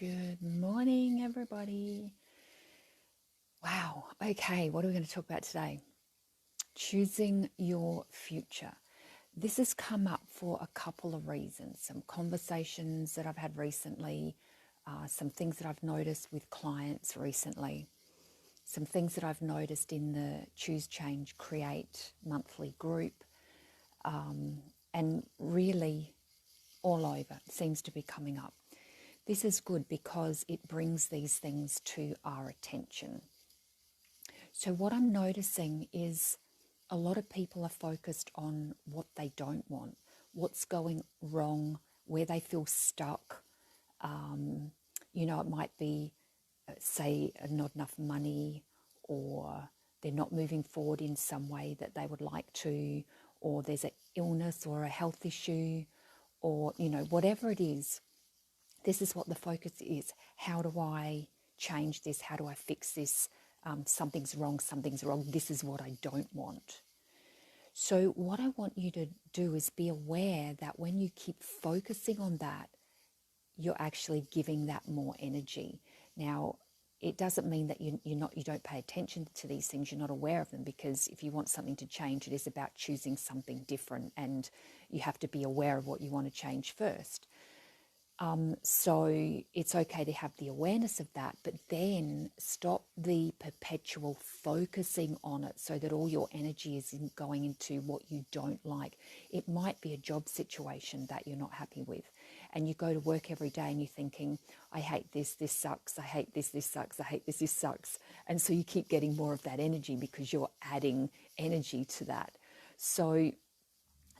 Good morning, everybody. Wow. Okay, what are we going to talk about today? Choosing your future. This has come up for a couple of reasons. Some conversations that I've had recently, some things that I've noticed with clients recently, some things that I've noticed in the Choose, Change, Create monthly group, and really all over. It seems to be coming up. This is good because it brings these things to our attention. So what I'm noticing is a lot of people are focused on what they don't want, what's going wrong, where they feel stuck. It might be, say, not enough money, or they're not moving forward in some way that they would like to, or there's an illness or a health issue, or, whatever it is. This is what the focus is. How do I change this? How do I fix this? Something's wrong, this is what I don't want. So what I want you to do is be aware that when you keep focusing on that, you're actually giving that more energy. Now, it doesn't mean that you don't pay attention to these things, you're not aware of them, because if you want something to change, it is about choosing something different, and you have to be aware of what you want to change first. So it's okay to have the awareness of that, but then stop the perpetual focusing on it so that all your energy is going into what you don't like. It might be a job situation that you're not happy with, and you go to work every day and you're thinking, I hate this sucks, I hate this sucks, I hate this sucks. And so you keep getting more of that energy because you're adding energy to that. So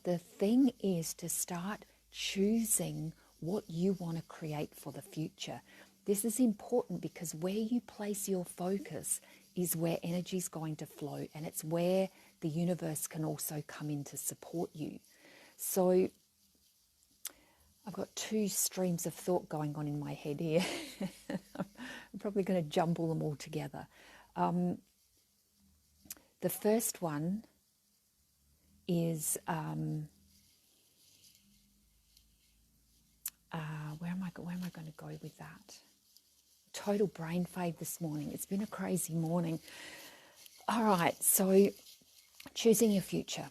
the thing is to start choosing what you want to create for the future. This is important because where you place your focus is where energy is going to flow, and it's where the universe can also come in to support you. So I've got two streams of thought going on in my head here. I'm probably going to jumble them all together. The first one is where am I going to go with that? Total brain fade this morning. It's been a crazy morning. All right, so choosing your future,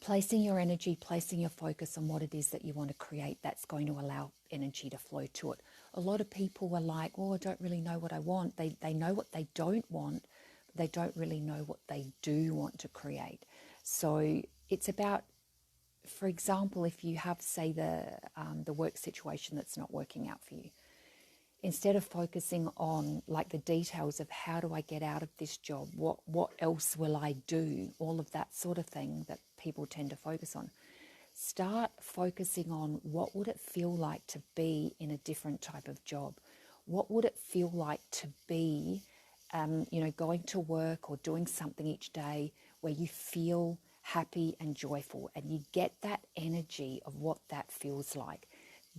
placing your energy, placing your focus on what it is that you want to create, that's going to allow energy to flow to it. A lot of people are like, I don't really know what I want. They know what they don't want, but they don't really know what they do want to create. So it's about, for example, if you have, say, the work situation that's not working out for you, instead of focusing on like the details of how do I get out of this job, what else will I do, all of that sort of thing that people tend to focus on, start focusing on what would it feel like to be in a different type of job. What would it feel like to be, going to work or doing something each day where you feel happy and joyful, and you get that energy of what that feels like.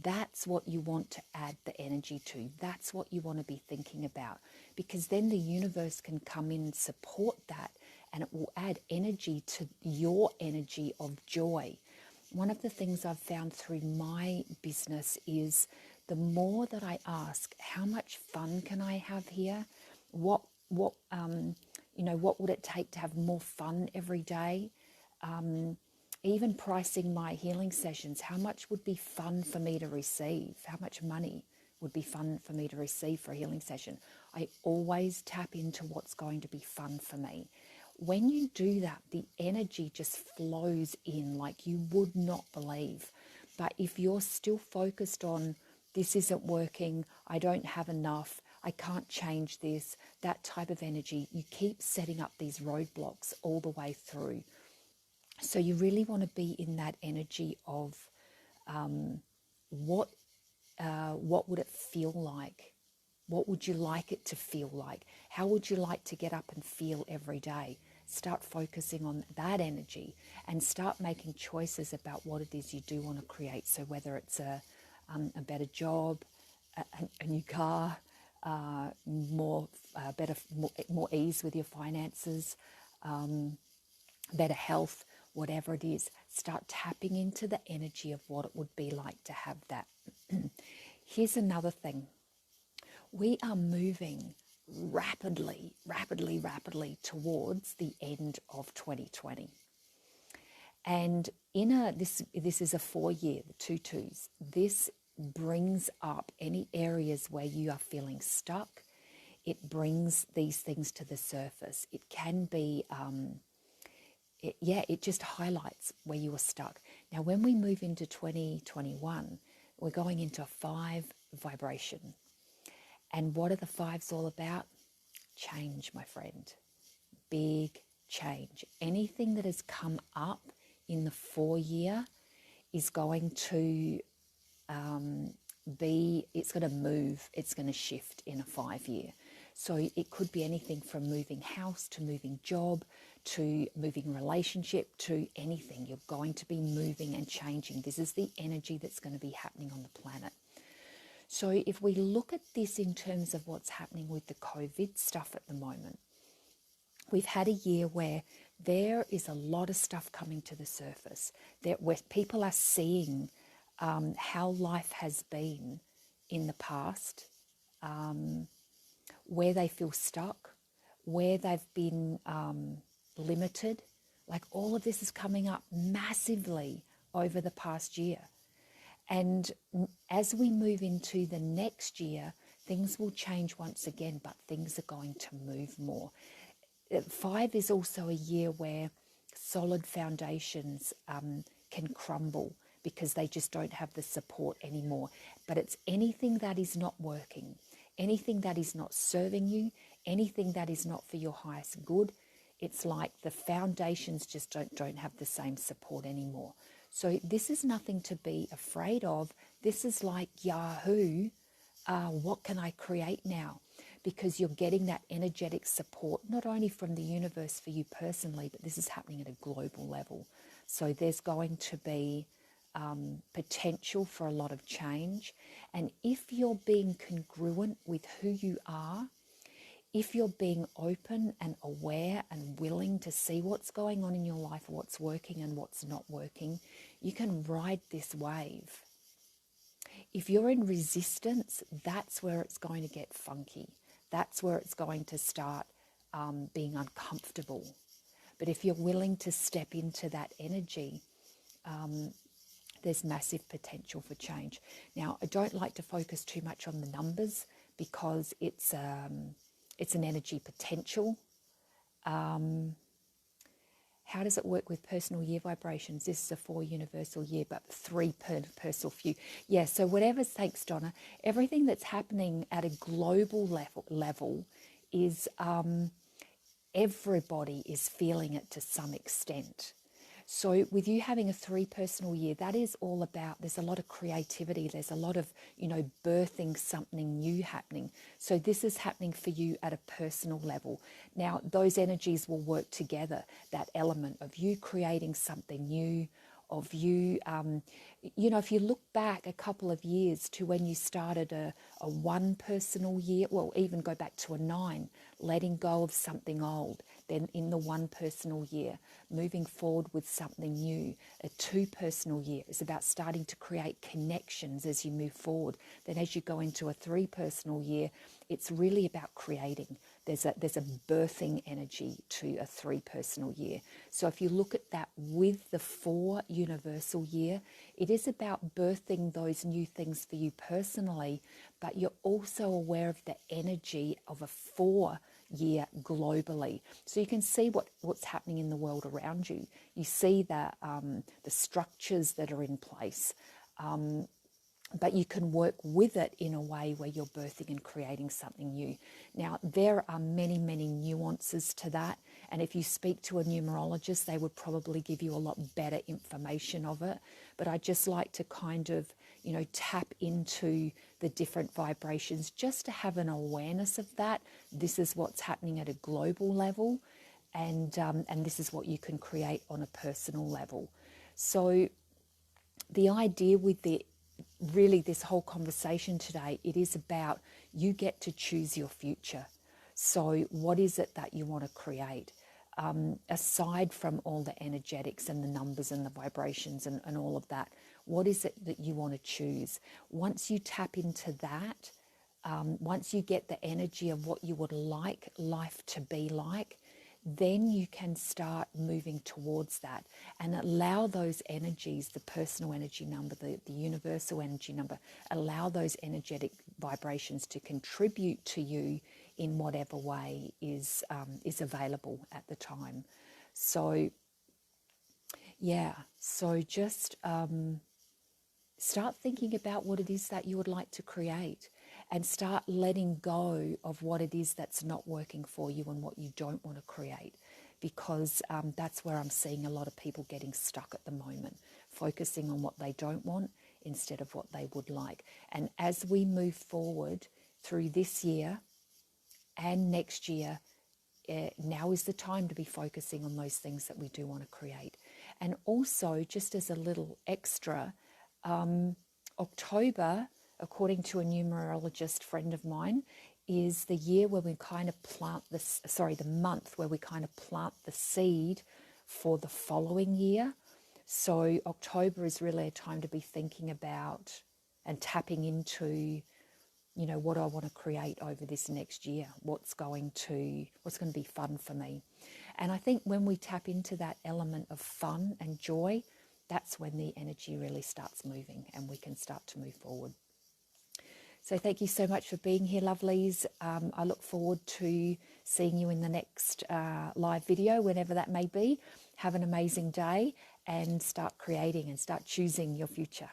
That's what you want to add the energy to. That's what you want to be thinking about, because then the universe can come in and support that, and it will add energy to your energy of joy. One of the things I've found through my business is the more that I ask, how much fun can I have here? What would it take to have more fun every day? Even pricing my healing sessions, how much would be fun for me to receive? How much money would be fun for me to receive for a healing session? I always tap into what's going to be fun for me. When you do that, the energy just flows in like you would not believe. But if you're still focused on, this isn't working, I don't have enough, I can't change this, that type of energy, you keep setting up these roadblocks all the way through. So you really want to be in that energy of what would it feel like? What would you like it to feel like? How would you like to get up and feel every day? Start focusing on that energy and start making choices about what it is you do want to create. So whether it's a better job, a new car, more ease with your finances, better health, whatever it is, start tapping into the energy of what it would be like to have that. Here's another thing. We are moving rapidly towards the end of 2020. And this is a 4-year, the 2 2s. This brings up any areas where you are feeling stuck. It brings these things to the surface. It can be, it just highlights where you are stuck. Now, when we move into 2021, we're going into a 5 vibration. And what are the 5s all about? Change, my friend. Big change. Anything that has come up in the 4-year is going to it's going to move, it's going to shift in a 5-year. So it could be anything from moving house to moving job to moving relationship to anything. You're going to be moving and changing. This is the energy that's going to be happening on the planet. So if we look at this in terms of what's happening with the COVID stuff at the moment, we've had a year where there is a lot of stuff coming to the surface, where people are seeing how life has been in the past, where they feel stuck, where they've been limited. Like all of this is coming up massively over the past year. And as we move into the next year, things will change once again, but things are going to move more. 5 is also a year where solid foundations can crumble because they just don't have the support anymore. But it's anything that is not working, anything that is not serving you, anything that is not for your highest good. It's like the foundations just don't have the same support anymore. So this is nothing to be afraid of. This is like, Yahoo, what can I create now? Because you're getting that energetic support, not only from the universe for you personally, but this is happening at a global level. So there's going to be potential for a lot of change. And if you're being congruent with who you are, if you're being open and aware and willing to see what's going on in your life, what's working and what's not working, you can ride this wave. If you're in resistance, that's where it's going to get funky. That's where it's going to start being uncomfortable. But if you're willing to step into that energy, there's massive potential for change. Now, I don't like to focus too much on the numbers because it's an energy potential. How does it work with personal year vibrations? This is a 4 universal year, but 3 per personal few. Yeah, so whatever, thanks, Donna. Everything that's happening at a global level is everybody is feeling it to some extent. So with you having a 3 personal year, that is all about, there's a lot of creativity. There's a lot of, birthing something new happening. So this is happening for you at a personal level. Now, those energies will work together, that element of you creating something new, of you, if you look back a couple of years to when you started a 1 personal year, well, even go back to a 9, letting go of something old, then in the 1 personal year, moving forward with something new. A 2 personal year is about starting to create connections as you move forward. Then as you go into a 3 personal year, it's really about creating. There's a birthing energy to a 3 personal year. So if you look at that with the 4 universal year, it is about birthing those new things for you personally, but you're also aware of the energy of a 4 year globally. So you can see what's happening in the world around you. You see the structures that are in place. But you can work with it in a way where you're birthing and creating something new. Now, there are many, many nuances to that. And if you speak to a numerologist, they would probably give you a lot better information of it. But I just like to kind of, tap into the different vibrations just to have an awareness of that. This is what's happening at a global level. And this is what you can create on a personal level. So the idea with this whole conversation today, it is about you get to choose your future. So what is it that you want to create? Aside from all the energetics and the numbers and the vibrations and all of that, What is it that you want to choose? Once you tap into that, once you get the energy of what you would like life to be like, then you can start moving towards that and allow those energies, the personal energy number, the universal energy number, allow those energetic vibrations to contribute to you in whatever way is available at the time. So, yeah, so just start thinking about what it is that you would like to create, and start letting go of what it is that's not working for you and what you don't want to create, because that's where I'm seeing a lot of people getting stuck at the moment, focusing on what they don't want instead of what they would like. And as we move forward through this year and next year, now is the time to be focusing on those things that we do want to create. And also, just as a little extra, October, according to a numerologist friend of mine, is the year where we kind of plant this, the month where we kind of plant the seed for the following year. So October is really a time to be thinking about and tapping into, you know, what I want to create over this next year, what's going to be fun for me. And I think when we tap into that element of fun and joy, that's when the energy really starts moving and we can start to move forward. So thank you so much for being here, lovelies. I look forward to seeing you in the next live video, whenever that may be. Have an amazing day and start creating and start choosing your future.